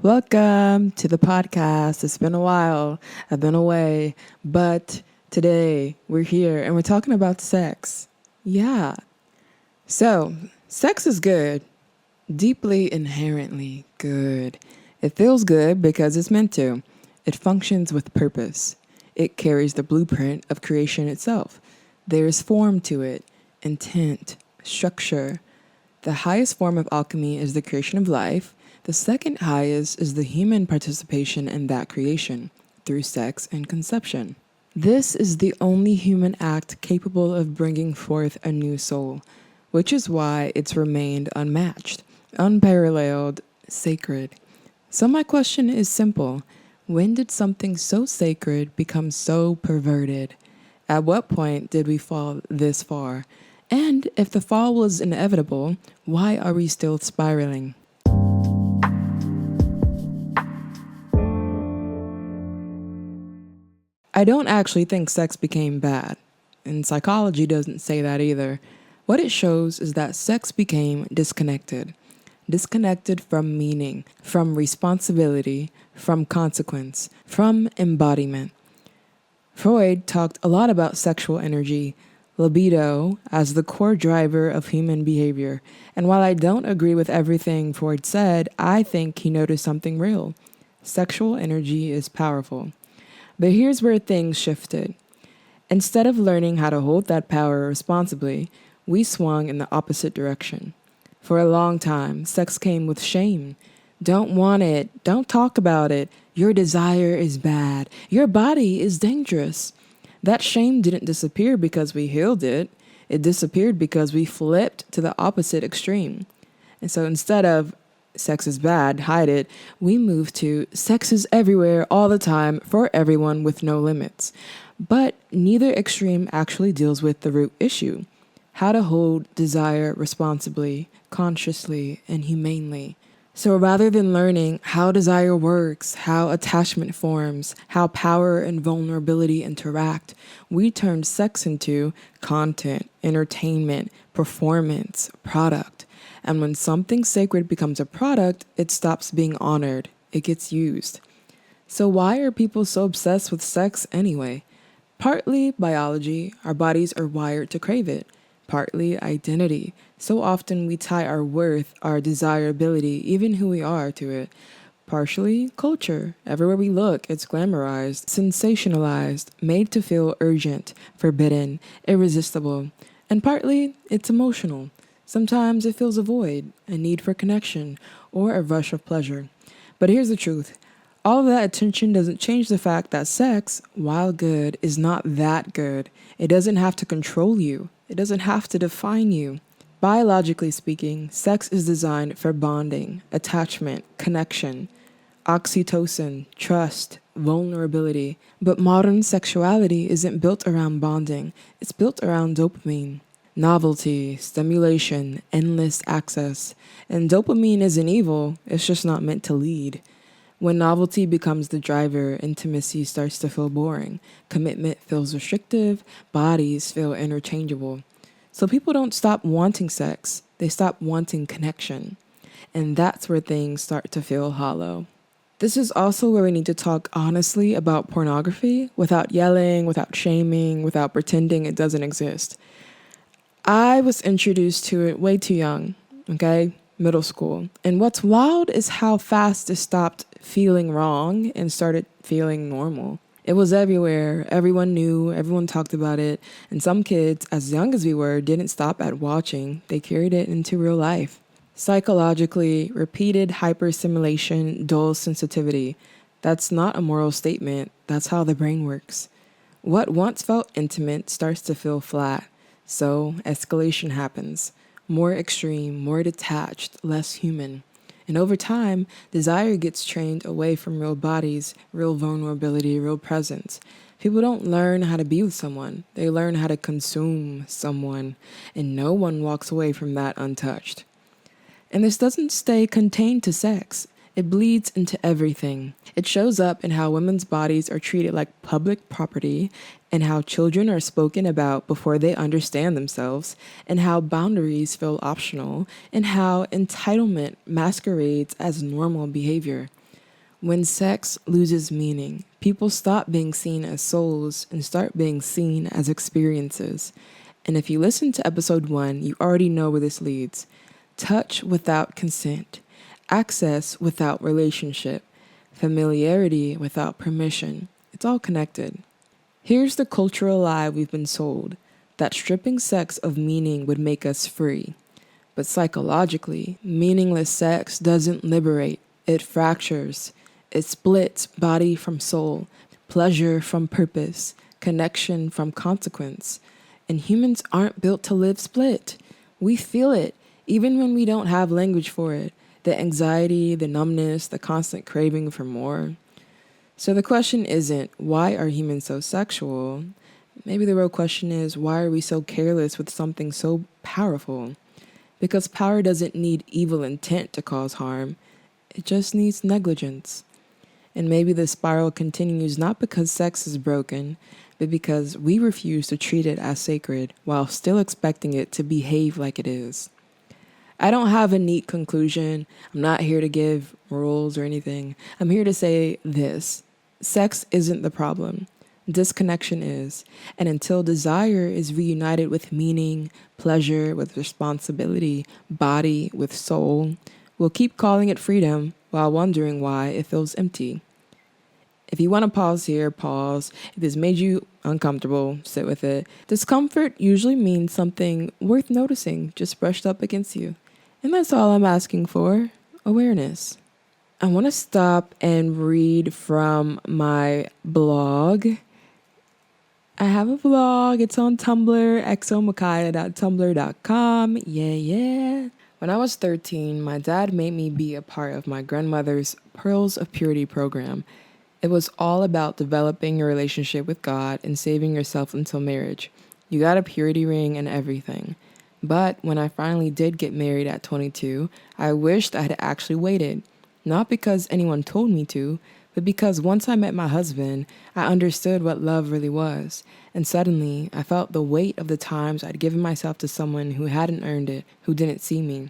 Welcome to the podcast. It's been a while. I've been away, but today we're here and we're talking about sex. Yeah. So, sex is good, deeply inherently good. It feels good because it's meant to. It functions with purpose. It carries the blueprint of creation itself. There is form to it, intent, structure. The highest form of alchemy is the creation of life. The second highest is the human participation in that creation through sex and conception. This is the only human act capable of bringing forth a new soul, which is why it's remained unmatched, unparalleled, sacred. So my question is simple. When did something so sacred become so perverted? At what point did we fall this far? And if the fall was inevitable, why are we still spiraling? I don't actually think sex became bad, and psychology doesn't say that either. What it shows is that sex became disconnected. Disconnected from meaning, from responsibility, from consequence, from embodiment. Freud talked a lot about sexual energy, libido, as the core driver of human behavior. And while I don't agree with everything Freud said, I think he noticed something real. Sexual energy is powerful. But here's where things shifted. Instead of learning how to hold that power responsibly, we swung in the opposite direction. For a long time, sex came with shame. Don't want it. Don't talk about it. Your desire is bad. Your body is dangerous. That shame didn't disappear because we healed it. It disappeared because we flipped to the opposite extreme. And so instead of sex is bad, hide it, we moved to sex is everywhere all the time for everyone with no limits. But neither extreme actually deals with the root issue. How to hold desire responsibly, consciously, and humanely. So rather than learning how desire works, how attachment forms, how power and vulnerability interact, we turned sex into content, entertainment, performance, product. And when something sacred becomes a product, it stops being honored. It gets used. So why are people so obsessed with sex anyway? Partly biology, our bodies are wired to crave it. Partly identity. So often we tie our worth, our desirability, even who we are to it. Partially culture. Everywhere we look, it's glamorized, sensationalized, made to feel urgent, forbidden, irresistible. And partly it's emotional. Sometimes it feels a void, a need for connection, or a rush of pleasure. But here's the truth. All of that attention doesn't change the fact that sex, while good, is not that good. It doesn't have to control you. It doesn't have to define you. Biologically speaking, sex is designed for bonding, attachment, connection, oxytocin, trust, vulnerability. But modern sexuality isn't built around bonding. It's built around dopamine. Novelty, stimulation, endless access. And dopamine isn't evil, it's just not meant to lead. When novelty becomes the driver, intimacy starts to feel boring. Commitment feels restrictive, bodies feel interchangeable. So people don't stop wanting sex, they stop wanting connection. And that's where things start to feel hollow. This is also where we need to talk honestly about pornography without yelling, without shaming, without pretending it doesn't exist. I was introduced to it way too young, okay? Middle school. And what's wild is how fast it stopped feeling wrong and started feeling normal. It was everywhere. Everyone knew, everyone talked about it. And some kids, as young as we were, didn't stop at watching. They carried it into real life. Psychologically, repeated hyperstimulation dulls sensitivity. That's not a moral statement. That's how the brain works. What once felt intimate starts to feel flat. So escalation happens. More extreme, more detached, less human. And over time, desire gets trained away from real bodies, real vulnerability, real presence. People don't learn how to be with someone. They learn how to consume someone. And no one walks away from that untouched. And this doesn't stay contained to sex. It bleeds into everything. It shows up in how women's bodies are treated like public property, and how children are spoken about before they understand themselves, and how boundaries feel optional, and how entitlement masquerades as normal behavior. When sex loses meaning, people stop being seen as souls and start being seen as experiences. And if you listen to episode 1, you already know where this leads. Touch without consent, access without relationship, familiarity without permission. It's all connected. Here's the cultural lie we've been sold, that stripping sex of meaning would make us free. But psychologically, meaningless sex doesn't liberate, it fractures. It splits body from soul, pleasure from purpose, connection from consequence. And humans aren't built to live split. We feel it, even when we don't have language for it. The anxiety, the numbness, the constant craving for more. So the question isn't, why are humans so sexual? Maybe the real question is, why are we so careless with something so powerful? Because power doesn't need evil intent to cause harm. It just needs negligence. And maybe the spiral continues not because sex is broken, but because we refuse to treat it as sacred while still expecting it to behave like it is. I don't have a neat conclusion. I'm not here to give rules or anything. I'm here to say this. Sex isn't the problem. Disconnection is. And until desire is reunited with meaning, pleasure with responsibility, body with soul, we'll keep calling it freedom while wondering why it feels empty. If you want to pause here, pause. If this made you uncomfortable, sit with it. Discomfort usually means something worth noticing just brushed up against you. And that's all I'm asking for, awareness. I want to stop and read from my blog. I have a blog. It's on Tumblr, xomicaiah.tumblr.com. Yeah. When I was 13, my dad made me be a part of my grandmother's Pearls of Purity program. It was all about developing your relationship with God and saving yourself until marriage. You got a purity ring and everything. But when I finally did get married at 22, I wished I had actually waited. Not because anyone told me to, but because once I met my husband, I understood what love really was. And suddenly, I felt the weight of the times I'd given myself to someone who hadn't earned it, who didn't see me.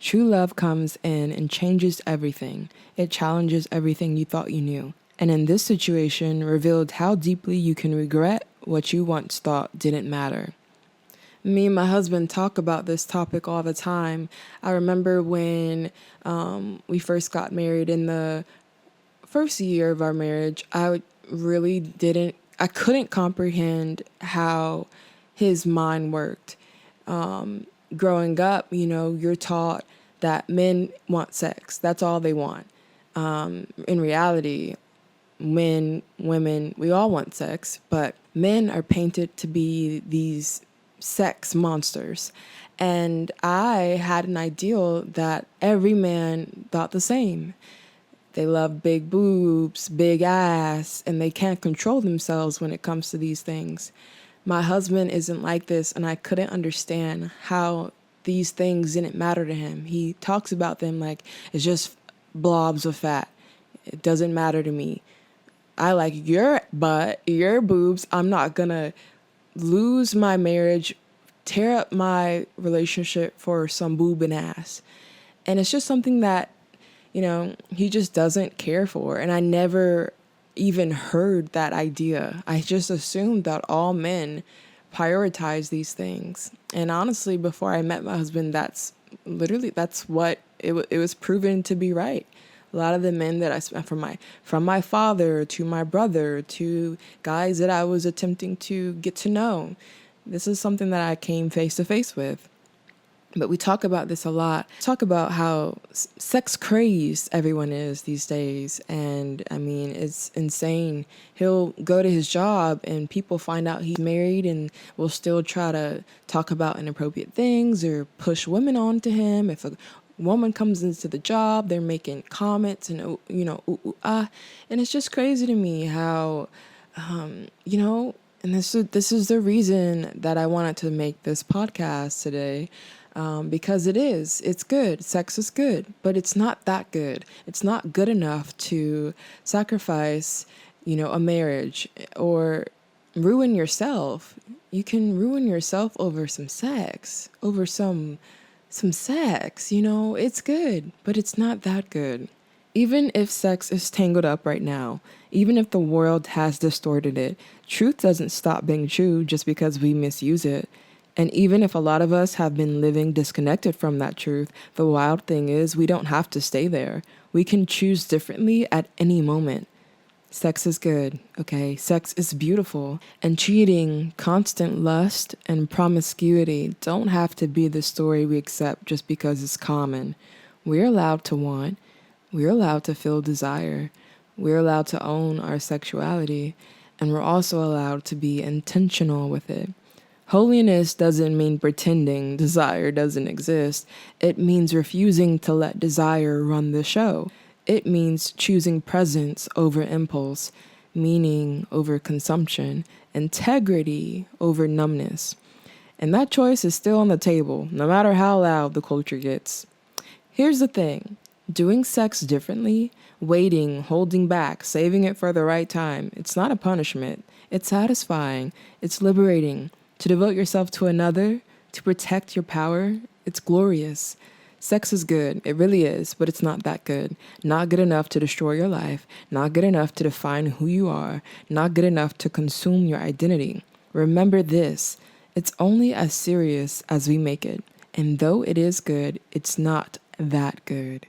True love comes in and changes everything. It challenges everything you thought you knew. And in this situation, revealed how deeply you can regret what you once thought didn't matter. Me and my husband talk about this topic all the time. I remember when we first got married, in the first year of our marriage, I couldn't comprehend how his mind worked. Growing up, you're taught that men want sex. That's all they want. In reality, men, women, we all want sex, but men are painted to be these sex monsters. And I had an ideal that every man thought the same. They love big boobs, big ass, and they can't control themselves when it comes to these things. My husband isn't like this, and I couldn't understand how these things didn't matter to him. He talks about them like it's just blobs of fat. It doesn't matter to me. I like your butt, your boobs. I'm not gonna lose my marriage, tear up my relationship for some boob and ass. And it's just something that, he just doesn't care for. And I never even heard that idea. I just assumed that all men prioritize these things. And honestly, before I met my husband, that's what it was proven to be right. A lot of the men that I spent from my father to my brother to guys that I was attempting to get to know. This is something that I came face to face with. But we talk about this a lot. Talk about how sex crazed everyone is these days. And I mean, it's insane. He'll go to his job and people find out he's married and will still try to talk about inappropriate things or push women onto him. If a woman comes into the job, they're making comments and, ooh, ooh, ah. And it's just crazy to me how, and this is the reason that I wanted to make this podcast today. Because it's good. Sex is good, but it's not that good. It's not good enough to sacrifice, a marriage or ruin yourself. You can ruin yourself over some sex, It's good, but it's not that good. Even if sex is tangled up right now, even if the world has distorted it, truth doesn't stop being true just because we misuse it. And even if a lot of us have been living disconnected from that truth, the wild thing is we don't have to stay there. We can choose differently at any moment. Sex is good, okay? Sex is beautiful. And cheating, constant lust, and promiscuity don't have to be the story we accept just because it's common. We're allowed to want. We're allowed to feel desire. We're allowed to own our sexuality. And we're also allowed to be intentional with it. Holiness doesn't mean pretending desire doesn't exist. It means refusing to let desire run the show. It means choosing presence over impulse, meaning over consumption, integrity over numbness. And that choice is still on the table, no matter how loud the culture gets. Here's the thing. Doing sex differently, waiting, holding back, saving it for the right time, it's not a punishment. It's satisfying. It's liberating. To devote yourself to another, to protect your power, it's glorious. Sex is good, it really is, but it's not that good. Not good enough to destroy your life, not good enough to define who you are, not good enough to consume your identity. Remember this, it's only as serious as we make it. And though it is good, it's not that good.